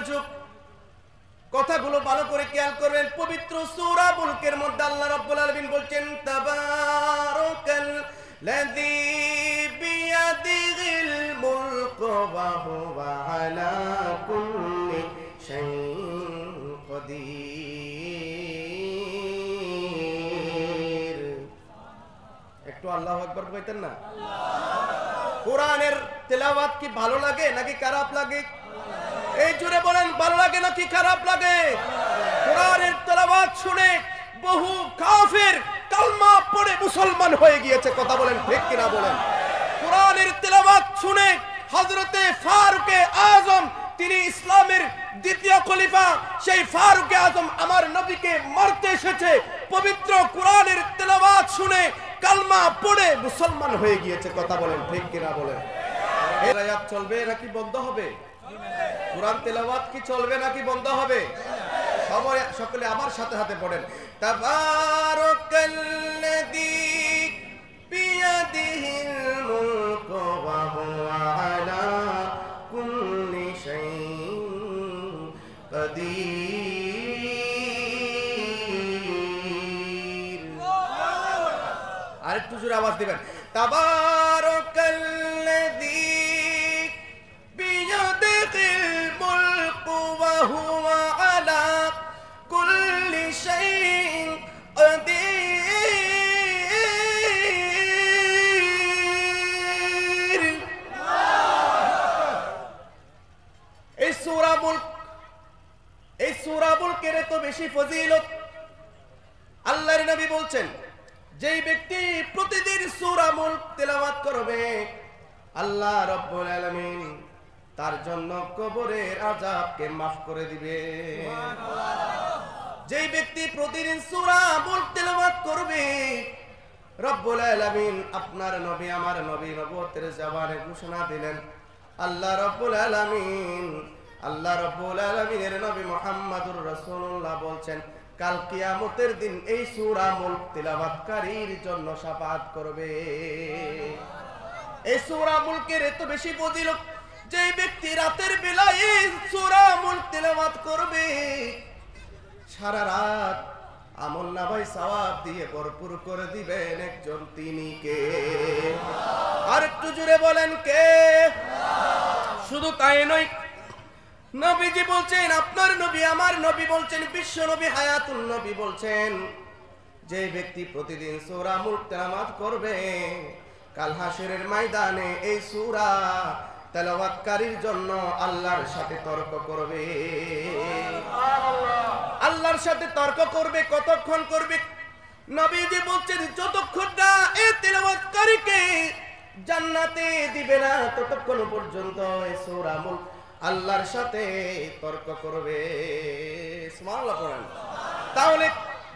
মনোযোগ, কথাগুলো ভালো করে খেয়াল করবেন। পবিত্র সূরা মুলকের মধ্যে আল্লাহ রাব্বুল আলামিন বলছেন তাবারাকাল্লাযী বিয়াদিহিল মুলকু ওয়া হুয়া আলা কুল্লি শাইইন কাদির। একটু আল্লাহু আকবার কইতেন না? কোরআনের তেলাওয়াত কি ভালো লাগে নাকি খারাপ লাগে? এই জুড়ে বলেন, ভালো লাগে নাকি খারাপ লাগে? কোরআনের তেলাওয়াত শুনে বহু কাফের কালমা পড়ে মুসলমান হয়ে গিয়েছে। কথা বলেন ঠিক কিনা বলেন? কোরআনের তেলাওয়াত শুনে হযরতে ফারুকে আজম, তিনি ইসলামের দ্বিতীয় খলিফা, সেই ফারুকে আজম আমার নবীকে মারতে এসেছে। পবিত্র কোরআনের তেলাওয়াত শুনে কালমা পড়ে মুসলমান হয়ে গিয়েছে। কথা বলেন ঠিক কিনা বলেন? এই আয়াত চলবে নাকি বন্ধ হবে? কোরআন তেলাওয়াত কি চলবে নাকি বন্ধ হবে? সবাই সকলে আমার সাথে হাতে পড়েন তাবারাকাল্লাযী বিয়াদিহিল মুলকু ওয়া হুয়া আলা কুল্লি শাইইন কাদির। আরেকটু জোরে আওয়াজ দিবেন, তাবারাকাল্লাযী বিয়াদিহিল মুলকু ওয়া হুয়া আলা কুল্লি শাইইন কাদির। এই সূরা মুলক, এই সূরা মুলকের এত বেশি ফজিলত। আল্লাহর নবী বলছেন, যেই ব্যক্তি প্রতিদিন সূরা মুলক তেলাওয়াত করবে, আল্লাহ রাব্বুল আলামিন তার জন্য কবরের আযাবকে maaf করে দিবে। যেই ব্যক্তি প্রতিদিন সূরা মুলক তেলাওয়াত করবে, রব্বুল আলামিন আপনার নবী আমার নবী নবুয়তের জবানে ঘোষণা দিলেন, আল্লাহ রাব্বুল আলামিনের নবী মুহাম্মদুর রাসূলুল্লাহ বলছেন, কাল কিয়ামতের দিন এই সূরা মুলক তেলাওয়াতকারীর জন্য শাফাআত করবে। এই সূরা মুলকের এত বেশি ফজিলত, যে ব্যক্তি রাতের বেলায় এই সূরা মুলক তেলাওয়াত করবে, সারা রাত আমলনামায় সওয়াব দিয়ে ভরপুর করে দিবেন একজন, তিনি কে? আর একটু জোরে বলেন কে? শুধু তাই নয়, নবীজি বলছেন, আপনার নবী আমার নবী বলছেন, বিশ্ব নবী হায়াতুন নবী বলছেন, যে ব্যক্তি প্রতিদিন সূরা মুলক তেলাওয়াত করবে, কাল হাসরের ময়দানে এই সূরা তেলাওয়াতকারীর জন্য আল্লাহর সাথে তর্ক করবে। আল্লাহর সাথে তর্ক করবে। কতক্ষণ করবে? নবীজি বলছেন, যতক্ষণ না এই তেলাওয়াতকারীকে জান্নাতে দিবে না, ততক্ষণ পর্যন্ত এই সূরা মুলক আল্লাহর সাথে তর্ক করবে। সুবহানাল্লাহ পড়েন। তাহলে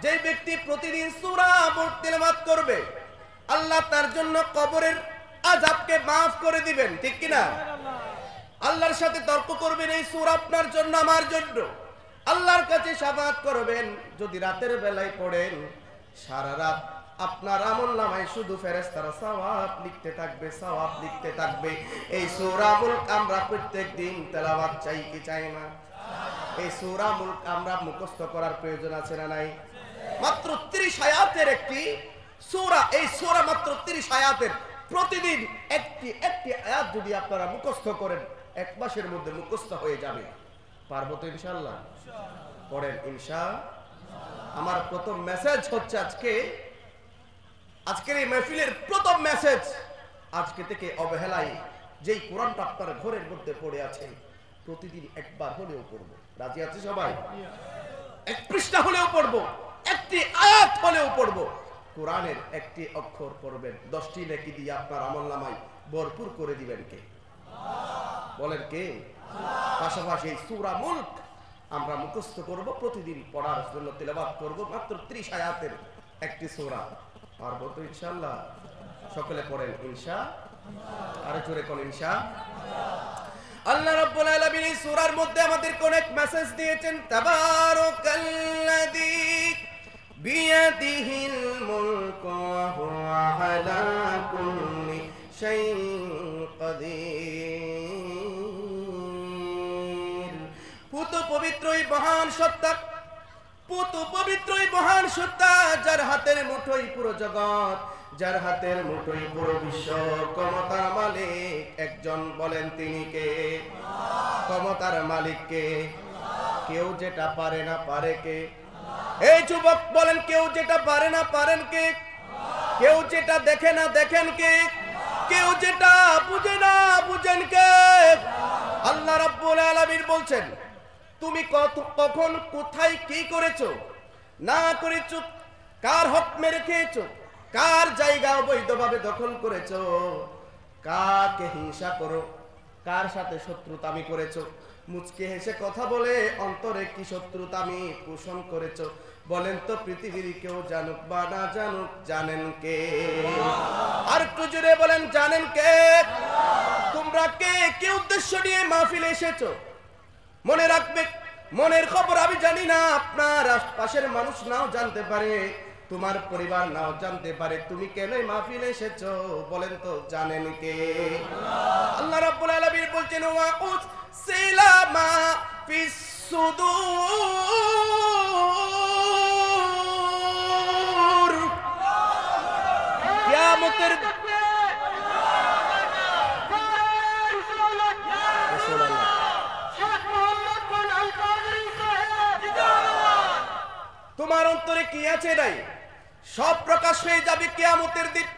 যে ব্যক্তি প্রতিদিন সূরা মুলক তেলাওয়াত করবে, আল্লাহ তার জন্য কবরের আযাবকে maaf করে দিবেন, ঠিক কি না? আল্লাহর সাথে তর্ক করবেন, এই সূরা আপনার জন্য আমার জন্য, আল্লাহর কাছে শাফাআত করবেন। যদি রাতের বেলায় পড়েন, সারা রাত আপনার আমলনামায় শুধু ফেরেশতারা সওয়াব লিখতে থাকবে, সওয়াব লিখতে থাকবে। এই সূরা মুলক আমরা প্রত্যেকদিন তেলাওয়াত চাই কি চাই না? এই সূরা মুলক আমরা মুখস্থ করার প্রয়োজন আছে না নাই? মাত্র 30 আয়াতের একটি সূরা, এই সূরা মাত্র 30 আয়াতের, প্রতিদিন একটি একটি আয়াত যদি আপনারা মুখস্থ করেন, এক মাসের মধ্যে মুখস্থ হয়ে যাবে। পারবো তো ইনশাআল্লাহ? পড়েন ইনশাআল্লাহ। আমার প্রথম মেসেজ হচ্ছে আজকের এই মাহফিলের প্রথম মেসেজ, আজকে থেকে অবহেলায় যেই কোরআনটা আপনার ঘরের মধ্যে পড়ে আছে, প্রতিদিন একবার হলেও পড়বো। রাজি আছে সবাই? এক পৃষ্ঠা হলেও পড়বো, একটি আয়াত হলেও পড়বো। কোরআনের একটি অক্ষর পড়বেন, 10টি নেকি দিয়ে আপনার আমলনামায় ভরপুর করে দিবেন কে? বলেন কে? পাশাপাশি এই সূরা মুলক আমরা মুখস্থ করব, প্রতিদিন পড়ার জন্য তেলাওয়াত করব, মাত্র 30 আয়াতের একটি সূরা। পারবো তো ইনশাআল্লাহ? সকলে পড়েন ইনশাআল্লাহ। আরে জোরে কোন ইনশাআল্লাহ। আল্লাহ রাব্বুল আলামিন এই সূরার মধ্যে আমাদের কোন এক মেসেজ দিয়েছেন, তাবারাকাল্লাযী বিয়াদিহিল মুলকু ওয়া হুয়া আলা কুল্লি শাইইন কাদির। পবিত্রই মহান সত্তা, পুত পবিত্রই মহান সত্তা, যার হাতের মুঠোই পুরো জগৎ, যার হাতের মুঠোই পুরো বিশ্ব, ক্ষমতার মালিক একজন, বলেন তিনি কে? ক্ষমতার মালিক কে? কেউ যেটা পারে না পারে কে? এই যুবক বলেন, কেউ যেটা পারে না পারেন কে? কেউ যেটা দেখে না দেখেন কে? কেউ যেটা বুঝে না বুঝেন কে? আল্লাহ রাব্বুল আলামিন বলছেন, তুমি কখন কোথায় কি করেছো না করেছো, কার হক মেরে খেয়েছো, কার জায়গা অবৈধভাবে দখল করেছো, কাকে হিংসা করো, কার সাথে শত্রুতামি করেছো, মুচকে হেসে কথা বলে অন্তরে কি শত্রুতামি পোষণ করেছো, বলেন তো পৃথিবীর কেউ জানুক বা না জানুক, জানেন কে? আর একটু জোরে বলেন, জানেন কে? তোমরা কে কি উদ্দেশ্য নিয়ে মাহফিলে এসেছো? মনে রাখবে, মনের খবর আমি জানি না, আপনার আশপাশের মানুষ নাও জানতে পারে, তোমার পরিবার নাও জানতে পারে তুমি কেন মাহফিলে এসেছো, বলেন তো জানেন কে? আল্লাহ রাব্বুল আলামিন বলছেন, ওয়া উসিলামা ফিস সুদূর, কিয়ামতের তোমার অন্তরে কি আছে নাই সব প্রকাশ হয়ে যাবে কিয়ামতের দিন।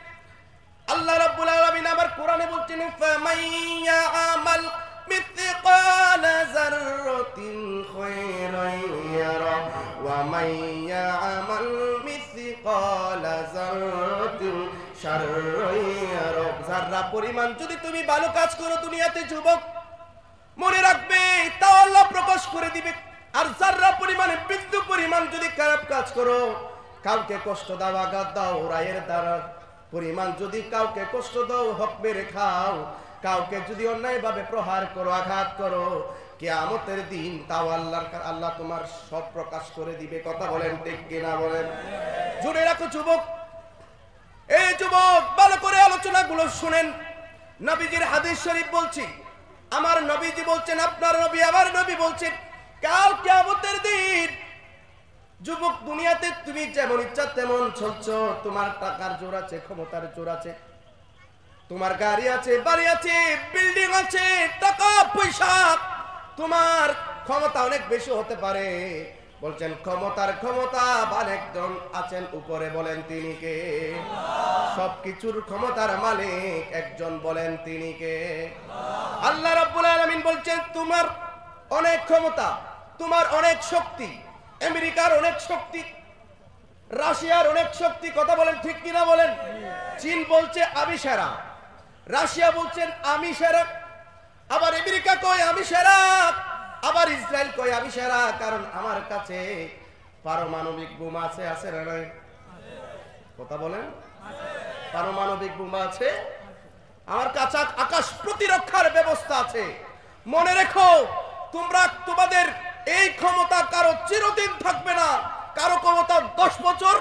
আল্লাহ রাব্বুল আলামিন আবার কোরআনে বলছেন, ফামাইয়া আমাল মিসকালা যাররাতিন খায়রান ইয়ারা ওয়া মাইয়া আমাল মিসকালা যাররাতিন শাররান ইয়ারা। যারা পরিমাণ যদি তুমি ভালো কাজ করো দুনিয়াতে যুবক, মনে রাখবে তা আল্লাহ প্রকাশ করে দিবে। আর যারা পরিমাণে বিন্দু পরিমাণ যদি খারাপ কাজ করো, কাউকে কষ্ট দাও, আঘাত দাও, রায়ের দ্বারা পরিমাণ যদি কাউকে কষ্ট দাও, হক মেরে খাও, কাউকে যদি অন্যায়ভাবে প্রহার করো, আঘাত করো, কিয়ামতের দিন তাও আল্লাহ তোমার সব প্রকাশ করে দিবে। কথা বলেন ঠিক কিনা বলেন? জুড়ে রাখো যুবক। এই যুবক ভালো করে আলোচনাগুলো শুনেন। নবীজির হাদিস শরীফ বলছি, আমার নবীজি বলছেন, আপনার নবী আমার নবী বলছেন, কাল কিয়ামতের দিন যুবক দুনিয়াতে তুমি যেমন ইচ্ছা তেমন চলছো, তোমার টাকার জোর আছে, ক্ষমতার জোর আছে, তোমার গাড়ি আছে, বাড়ি আছে, বিল্ডিং আছে, টাকা পয়সা, তোমার ক্ষমতা অনেক বেশি হতে পারে। বলছেন ক্ষমতার ক্ষমতা একজন আছেন উপরে, বলেন তিনি কে? সবকিছুর ক্ষমতার মালিক একজন, বলেন তিনি কে? আল্লাহ রাব্বুল আলামিন বলছেন, তোমার অনেক ক্ষমতা, তোমার অনেক শক্তি, আমেরিকার অনেক শক্তি, রাশিয়ার অনেক শক্তি। কথা বলেন ঠিক কিনা বলেন? চীন বলছে আমি সেরা, রাশিয়া বলছেন আমি সেরা, আবার আমেরিকা কয় আমি সেরা, আবার ইসরায়েল কয় আমি সেরা, কারণ আমার কাছে পারমাণবিক বোমা আছে। আছে না নাই? কথা বলেন, পারমাণবিক বোমা আছে, আমার কাছে আকাশ প্রতিরক্ষার ব্যবস্থা আছে। মনে রেখো, তোমরা তোমাদের এই ক্ষমতা কারো চিরদিন থাকবে না। কারো ক্ষমতা 10 বছর,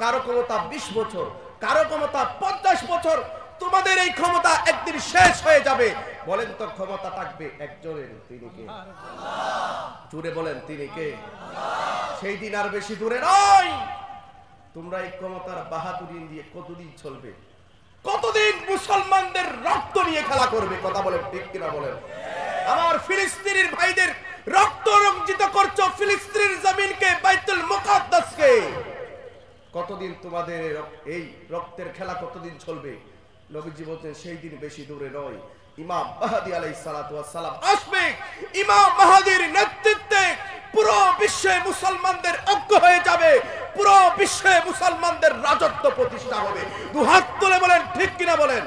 কারো ক্ষমতা 20 বছর, কারো ক্ষমতা 50 বছর। তোমাদের এই ক্ষমতা একদিন শেষ হয়ে যাবে। বলেন তো ক্ষমতা থাকবে একজনের, তিনি কে? জুড়ে বলেন তিনি কে? সেই দিন আর বেশি দূরে নয়। তোমরা এই ক্ষমতার বাহাদুরি দিয়ে কতদিন চলবে? কতদিন মুসলমানদের রক্ত নিয়ে খেলা করবে? কথা বলেন ঠিক কিনা বলেন? আমার ফিলিস্তিনের ভাইদের রক্ত রঞ্জিত করছো, ফিলিস্তিনের জমিনকে, বাইতুল মুকাদ্দাসকে। কতদিন তোমাদের এই রক্তের খেলা কতদিন চলবে? নবীজি বলছেন সেই দিন বেশি দূরে নয়। ইমাম মাহদী আলাইহিস সালাতু ওয়াস সালাম আসবে। ইমাম মাহদীর নেতৃত্বে পুরো বিশ্বে মুসলমানদের ঐক্য হয়ে যাবে, পুরো বিশ্বে মুসলমানদের রাজত্ব প্রতিষ্ঠা হবে। দুহাত তুলে বলেন ঠিক কিনা বলেন?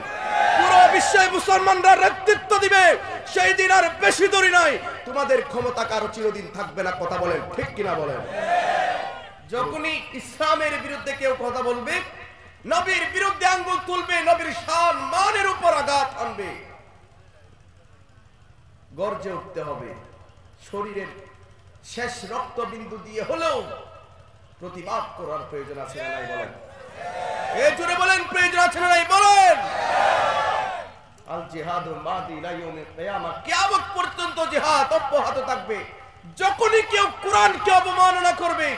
পুরো বিশ্বে মুসলমানরা নেতৃত্ব দিবে। সেই দিন আর বেশি দূরে নয়। তোমাদের ক্ষমতা কারো চিরদিন থাকবে না। কথা বলেন ঠিক কিনা বলেন? যখনই ইসলামের বিরুদ্ধে কেউ কথা বলবে, নবীর বিরুদ্ধে আঙ্গুল তুলবে, নবীর শান মানের উপর আঘাত আনবে, গর্জে উঠতে হবে। শরীরের শেষ রক্তবিন্দু দিয়ে হলেও প্রতিবাদ করার প্রয়োজন আছে না নাই বলেন? এই জোরে বলেন, প্রয়োজন আছে না নাই বলেন? আল জিহাদু মাদি ইলা ইয়াউমিল কিয়ামা, কিয়ামত পর্যন্ত জিহাদ অব্যাহত থাকবে। যখনই কেউ কোরআনকে অবমাননা করবে,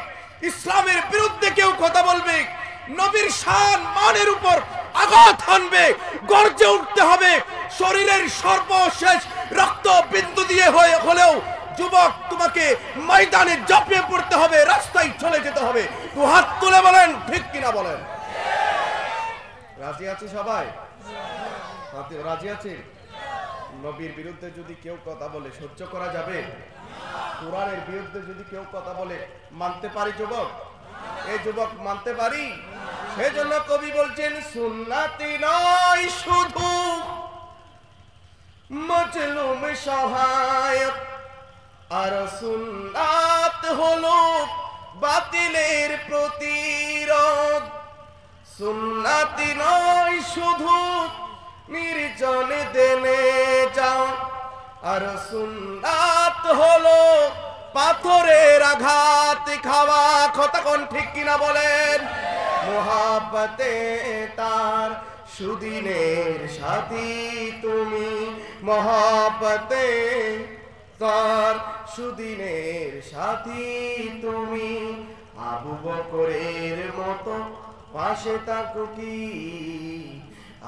ইসলামের বিরুদ্ধে কেউ কথা বলবে, নবীর শান মানের উপর আঘাত হানবে, গর্জে উঠতে হবে। শরীরের সর্বশেষ রক্ত বিন্দু দিয়ে হলেও যুবক তোমাকে ময়দানে ঝাঁপিয়ে পড়তে হবে, রাস্তায় চলে যেতে হবে। তো হাত তুলে বলেন ঠিক কিনা বলেন। রাজি আছি সবাই? রাজি আছি? নবীর বিরুদ্ধে যদি কেউ কথা বলে সহ্য করা যাবে? কোরআনের বিরুদ্ধে যদি কেউ কথা বলে মানতে পারি যুবক? এই যুবক মানতে পারি? সেজন্য কবি বলছেন সুন্নাতি নয় শুধু মজলুম সহায়ক, আর সুন্নাত হলো বাতিলের প্রতিরোধ। সুন্নাতি নয় শুধু নির্জনে দেনে যাও, আর সুন্নাত হলো পাথরের আঘাত খাওয়া। কথা কোন ঠিক কিনা বলেন? মোহাব্বতে তার সুদিনের সাথী তুমি, মোহাব্বতে তার সুদিনের সাথী তুমি। আবু বকরের মতো পাশে থাকো কি,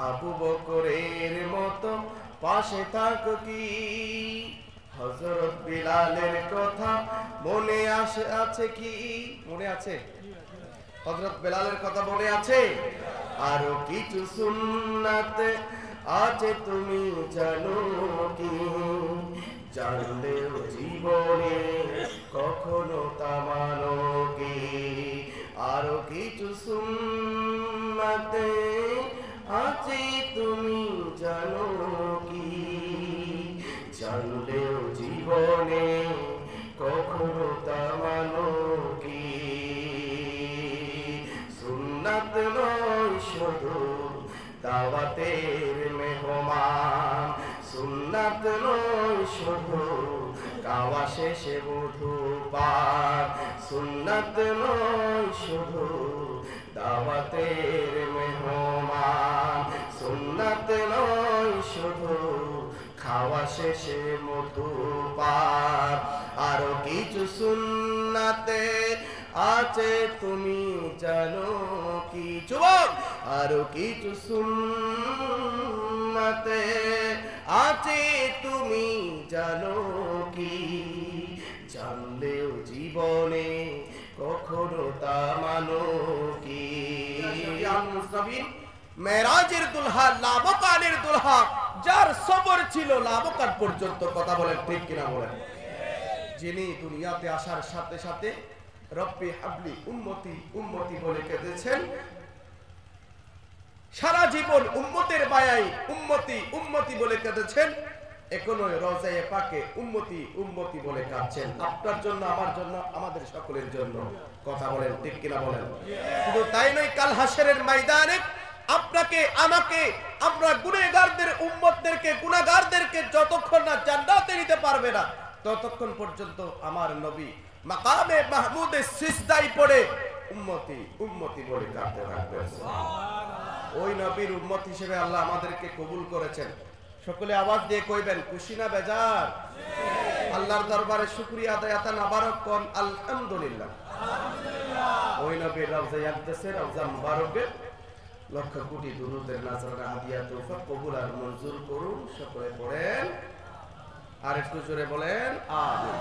আবু বকরের মতো পাশে থাকো কি। হযরত বিলালের কথা মনে আছে কি? মনে আছে? হযরত বিলালের কথা মনে আছে? আরো কিছু সুন্নাত আছে তুমি জানো কি, জানলেও জীবনে কখনো তা মানো কি। আরো কিছু সুন্নাত আছে তুমি জানো কি, জানলেও জীবনে কখনো তা মানো কি। সুন্নাত নয় শুধু দাওয়াতের মেহমান, সুন্নাত নয় শুধু খাওয়া শেষে মধু পান। সুন্নাত নয় শুধু দাওয়াতের মেহমান, সুন্নাত নয় শুধু খাওয়া শেষে মধু পান। আরো কিছু সুন্নাতে আছে তুমি জানো কি যুবক? আরো কিছু সুন্নাতে আছে তুমি জানো কি, জানলেও জীবনে কখনো তা মানো কি। মেরাজের দুলহা, লাবকানের দুলহা, যার সবর ছিল লাবকান পর্যন্ত। কথা বলেন ঠিক কিনা বলেন? যিনি দুনিয়াতে আসার সাথে সাথে রব্বি হাবলি উম্মতি উম্মতি বলে কেঁদেছেন, সারা জীবন উম্মতের বায়াই উম্মতি উম্মতি বলে কেঁদেছেন, এখনো রওজায়ে পাকে উম্মতি উম্মতি বলে কাঁদছেন। আপনার জন্য, আমার জন্য, আমাদের সকলের জন্য। কথা বলেন ঠিক কিনা বলেন? শুধু তাই নয়, কাল হাসরের ময়দানে আপনাকে আমাকে, আমরা গুনাহগারদের উম্মতদেরকে, গুনাহগারদেরকে যতক্ষণ না জান্নাতে নিতে পারবে না ততক্ষণ পর্যন্ত আমার নবী মাকামে মাহমুদে সিজদায় পড়ে উম্মতি উম্মতি বলে কাঁদতে থাকবেন। ওই নবীর উম্মত হিসেবে আল্লাহ আমাদেরকে কবুল করেছেন। সকলে আওয়াজ দিয়ে কইবেন খুশি না বেজার? আল্লাহর দরবারে শুকরিয়া আদায় আতা নাবারক কোন আলহামদুলিল্লাহ। ওই নবীর রওজায়ে আকদাসের রওজা মুবারকে লক্ষ কোটি দুরুদের নাজরানা হাদিয়া তোফা কবুল আর মঞ্জুর করুন। সকলে পড়েন আর একটু জোরে বলেন আমিন।